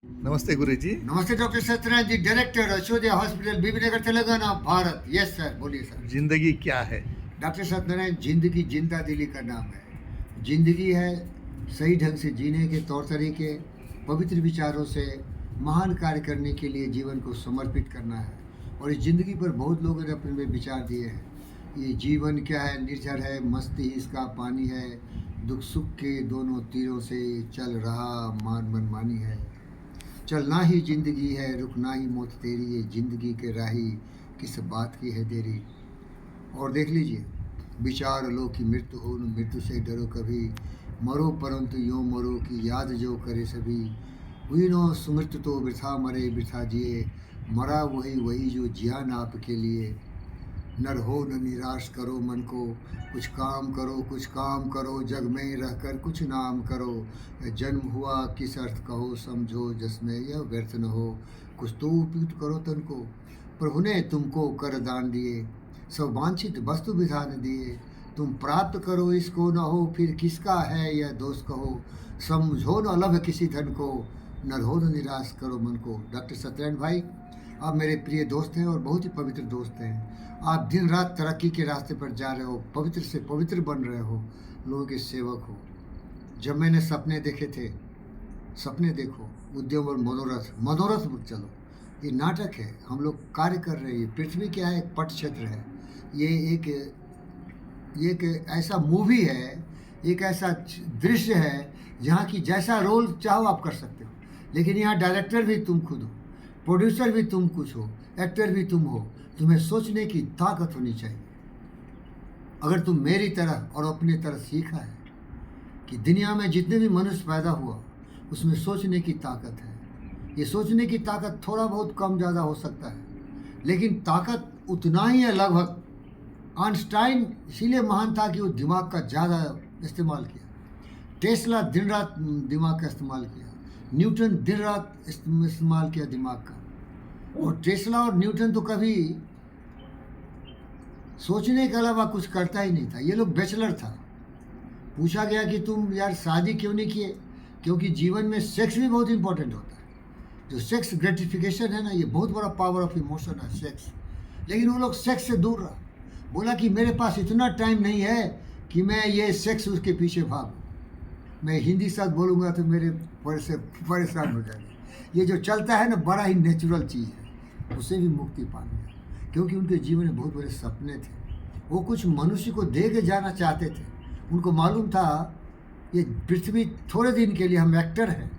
नमस्ते गुरुजी। नमस्ते डॉक्टर सत्यनारायण जी, director अशोदय hospital, बीबी नगर, Telangana, Bharat. Yes sir, बोलिए सर। जिंदगी क्या है? डॉक्टर सत्यनारायण, जिंदगी जिंदा दिली का नाम है। जिंदगी है सही ढंग से जीने के तौर तरीके, पवित्र विचारों से महान कार्य करने के लिए जीवन को समर्पित करना है। और इस जिंदगी पर बहुत लोगों ने अपने में विचार दिए हैं। ये जीवन क्या है? निर्झर है, मस्ती ही इसका पानी है, दुख सुख के दोनों तीरों से चल रहा मान मनमानी है। चलना ही जिंदगी है, रुकना ही मौत तेरी, ये जिंदगी के राही किस बात की है देरी। और देख लीजिए, विचार लो कि मृत्यु हो, न मृत्यु से डरो कभी, मरो परंतु यूँ मरो कि याद जो करे सभी। हुई नो सुमृत्यु तो वृथा मरे वृथा जिए, मरा वही वही जो जियान आपके लिए। नर हो न निराश करो मन को, कुछ काम करो कुछ काम करो, जग में रहकर कुछ नाम करो। जन्म हुआ किस अर्थ कहो, समझो जिसमें यह व्यर्थ न हो। कुछ तो उपयुक्त करो तन को, प्रभु ने तुमको कर दान दिए, सब वांछित वस्तु विधान दिए। तुम प्राप्त करो इसको न हो, फिर किसका है यह दोष कहो। समझो न अलभ किसी धन को, नर हो न निराश करो मन को। डॉक्टर सत्यनारायण भाई, आप मेरे प्रिय दोस्त हैं और बहुत ही पवित्र दोस्त हैं। आप दिन रात तरक्की के रास्ते पर जा रहे हो, पवित्र से पवित्र बन रहे हो, लोगों के सेवक हो। जब मैंने सपने देखे थे, सपने देखो, उद्यम और मनोरथ, मनोरथ मत चलो। ये नाटक है, हम लोग कार्य कर रहे हैं। पृथ्वी क्या है? एक पट क्षेत्र है। ये एक ऐसा मूवी है, एक ऐसा दृश्य है जहाँ की जैसा रोल चाहो आप कर सकते हो। लेकिन यहाँ डायरेक्टर भी तुम खुद हो, प्रोड्यूसर भी तुम कुछ हो, एक्टर भी तुम हो। तुम्हें सोचने की ताकत होनी चाहिए। अगर तुम मेरी तरह और अपने तरह सीखा है कि दुनिया में जितने भी मनुष्य पैदा हुआ उसमें सोचने की ताकत है। ये सोचने की ताकत थोड़ा बहुत कम ज़्यादा हो सकता है, लेकिन ताकत उतना ही है लगभग। आइंस्टाइन इसीलिए महान था कि वो दिमाग का ज़्यादा इस्तेमाल किया। टेस्ला दिन रात दिमाग का इस्तेमाल किया। न्यूटन दिन रात इस्तेमाल किया दिमाग का। और टेस्ला और न्यूटन तो कभी सोचने के अलावा कुछ करता ही नहीं था। ये लोग बैचलर था। पूछा गया कि तुम यार शादी क्यों नहीं किए? क्योंकि जीवन में सेक्स भी बहुत इंपॉर्टेंट होता है। जो सेक्स ग्रेटिफिकेशन है ना, ये बहुत बड़ा पावर ऑफ इमोशन है सेक्स। लेकिन वो लोग सेक्स से दूर रहा। बोला कि मेरे पास इतना टाइम नहीं है कि मैं ये सेक्स उसके पीछे भागूं। मैं हिंदी शब्द बोलूँगा तो मेरे परेशान हो जाएंगे। ये जो चलता है ना, बड़ा ही नेचुरल चीज़ है, उससे भी मुक्ति पानी है। क्योंकि उनके जीवन में बहुत बड़े सपने थे। वो कुछ मनुष्य को दे के जाना चाहते थे। उनको मालूम था ये पृथ्वी थोड़े दिन के लिए, हम एक्टर हैं।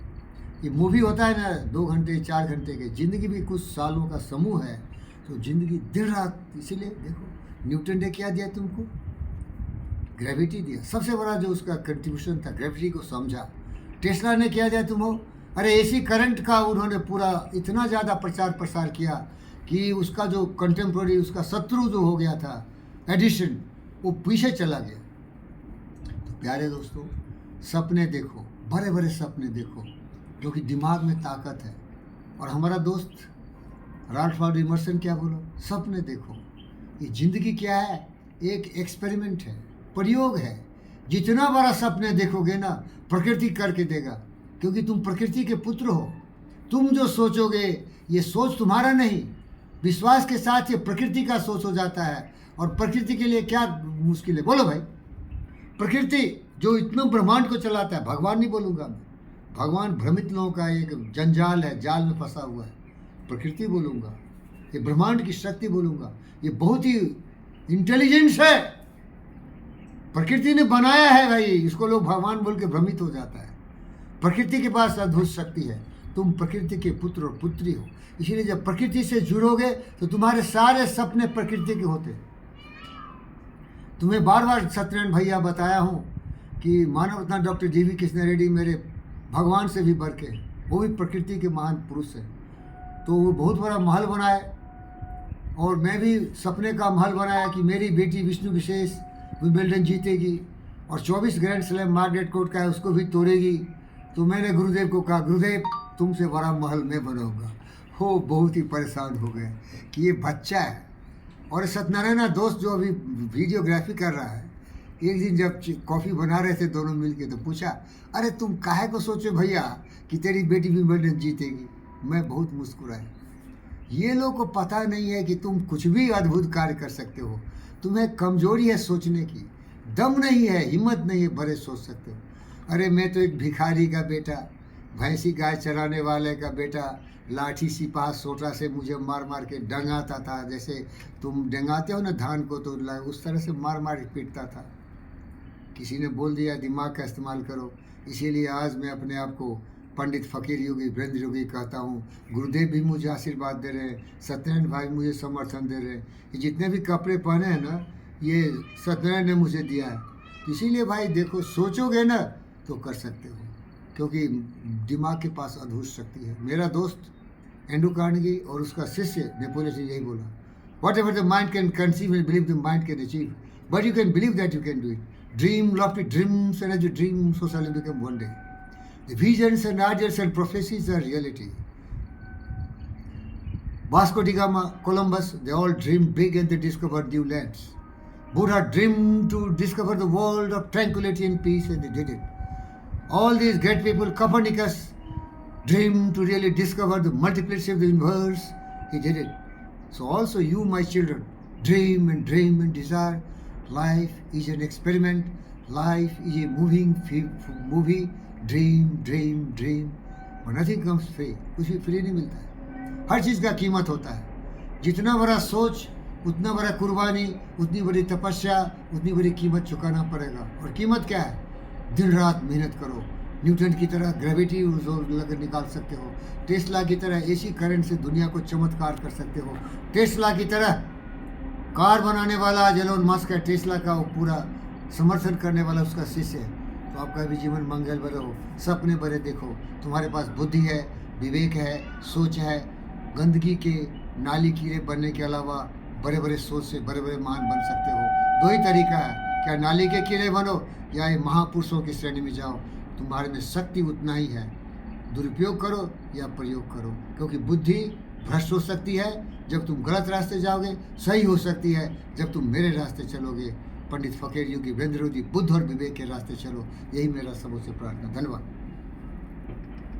ये मूवी होता है ना 2 घंटे 4 घंटे के, ज़िंदगी भी कुछ सालों का समूह है। तो ज़िंदगी दिन रात, इसीलिए देखो न्यूटन ने क्या दिया तुमको? ग्रेविटी दिया। सबसे बड़ा जो उसका कंट्रीब्यूशन था, ग्रेविटी को समझा। टेस्ला ने क्या दिया तुमको? अरे एसी करंट का उन्होंने पूरा इतना ज़्यादा प्रचार प्रसार किया कि उसका जो कंटेम्प्रोरी, उसका शत्रु जो हो गया था एडिशन, वो पीछे चला गया। तो प्यारे दोस्तों, सपने देखो, बड़े बड़े सपने देखो, क्योंकि दिमाग में ताकत है। और हमारा दोस्त राल्फ वॉल्डो इमर्सन क्या बोला? सपने देखो। ये ज़िंदगी क्या है? एक एक्सपेरिमेंट है, प्रयोग है। जितना बड़ा सपने देखोगे ना, प्रकृति करके देगा। क्योंकि तुम प्रकृति के पुत्र हो। तुम जो सोचोगे, ये सोच तुम्हारा नहीं, विश्वास के साथ ये प्रकृति का सोच हो जाता है। और प्रकृति के लिए क्या मुश्किल है? बोलो भाई। प्रकृति जो इतना ब्रह्मांड को चलाता है, भगवान नहीं बोलूँगा मैं, भगवान भ्रमित लोगों का एक जंजाल है, जाल में फंसा हुआ है। प्रकृति बोलूँगा, ये ब्रह्मांड की शक्ति बोलूँगा। ये बहुत ही इंटेलिजेंस है, प्रकृति ने बनाया है भाई। इसको लोग भगवान बोल के भ्रमित हो जाता है। प्रकृति के पास अद्भुत शक्ति है। तुम प्रकृति के पुत्र और पुत्री हो। इसीलिए जब प्रकृति से जुड़ोगे तो तुम्हारे सारे सपने प्रकृति के होते हैं। तुम्हें बार बार सत्यनारायण भैया बताया हूँ कि मानव रत्न डॉक्टर जीवी कृष्ण रेड्डी मेरे भगवान से भी बढ़ के, वो भी प्रकृति के महान पुरुष हैं। तो वो बहुत बड़ा महल बनाए, और मैं भी सपने का महल बनाया कि मेरी बेटी विष्णु विशेष विंबलडन जीतेगी और 24 ग्रैंड स्लैम मार्गरेट कोर्ट का है, उसको भी तोड़ेगी। तो मैंने गुरुदेव को कहा, गुरुदेव तुमसे बड़ा महल मैं बनाऊंगा। हो बहुत ही परेशान हो गए कि ये बच्चा है। और सत्यनारायण दोस्त जो अभी वीडियोग्राफी कर रहा है, एक दिन जब कॉफ़ी बना रहे थे दोनों मिलके, तो पूछा, अरे तुम काहे को सोचो भैया कि तेरी बेटी विंबलडन जीतेगी। मैं बहुत मुस्कुराया। ये लोग को पता नहीं है कि तुम कुछ भी अद्भुत कार्य कर सकते हो। तुम्हें कमजोरी है सोचने की, दम नहीं है, हिम्मत नहीं है, भले सोच सकते हो। अरे मैं तो एक भिखारी का बेटा, भैंसी गाय चराने वाले का बेटा, लाठी सिपाह सोटा से मुझे मार मार के डंगाता था। जैसे तुम डंगाते हो ना धान को, तो उस तरह से मार मार के पीटता था। किसी ने बोल दिया दिमाग का इस्तेमाल करो, इसीलिए आज मैं अपने आप को पंडित फ़कीर योगी वीरेंद्र योगी कहता हूँ। गुरुदेव भी मुझे आशीर्वाद दे रहे हैं, सत्यनारायण भाई मुझे समर्थन दे रहे हैं। ये जितने भी कपड़े पहने हैं ना, ये सत्यनारायण ने मुझे दिया है। इसीलिए भाई देखो, सोचोगे ना तो कर सकते हो, क्योंकि दिमाग के पास अद्भुत शक्ति है। मेरा दोस्त एंड्रू कार्नेगी और उसका शिष्य नेपोलियन ने यही बोला, what ever the mind can conceive and believe the mind can achieve, but you can believe that you can do it. Dream lofty dreams, and as you dream, so shall you become one day. The visions and ideas and prophecies are reality. Vasco da Gama, Columbus, they all dreamed big and they discovered new lands. Buddha dreamed to discover the world of tranquility and peace, and they did it. All these great people, Copernicus, dreamed to really discover the multiplicity of the universe. He did it. So also you, my children, dream and desire. Life is an experiment. Life is a moving movie. Dream. But nothing comes free. कुछ भी free नहीं मिलता है। हर चीज़ का कीमत होता है। जितना बड़ा सोच, उतना बड़ा कुर्बानी, उतनी बड़ी तपस्या, उतनी बड़ी कीमत चुकाना पड़ेगा। और कीमत क्या है? दिन रात मेहनत करो। न्यूटन की तरह ग्रेविटी लगा निकाल सकते हो। टेस्ला की तरह एसी करंट से दुनिया को चमत्कार कर सकते हो। टेस्ला की तरह कार बनाने वाला आज एलोन मस्क है, टेस्ला का वो पूरा समर्थन करने वाला उसका शिष्य है। तो आपका भी जीवन मंगल भरे हो, सपने भरे देखो। तुम्हारे पास बुद्धि है, विवेक है, सोच है। गंदगी के नाली कीड़े बनने के अलावा बड़े बड़े सोच से बड़े बड़े मान बन सकते हो। दो ही तरीका है, क्या नाली के कीड़े बनो या ये महापुरुषों की श्रेणी में जाओ। तुम्हारे में शक्ति उतना ही है, दुरुपयोग करो या प्रयोग करो, क्योंकि बुद्धि भ्रष्ट हो सकती है जब तुम गलत रास्ते जाओगे, सही हो सकती है जब तुम मेरे रास्ते चलोगे। पंडित फ़कीर योगी वीरेंद्र योगी बुद्ध और विवेक के रास्ते चलो, यही मेरा सबसे प्रार्थना। धन्यवाद।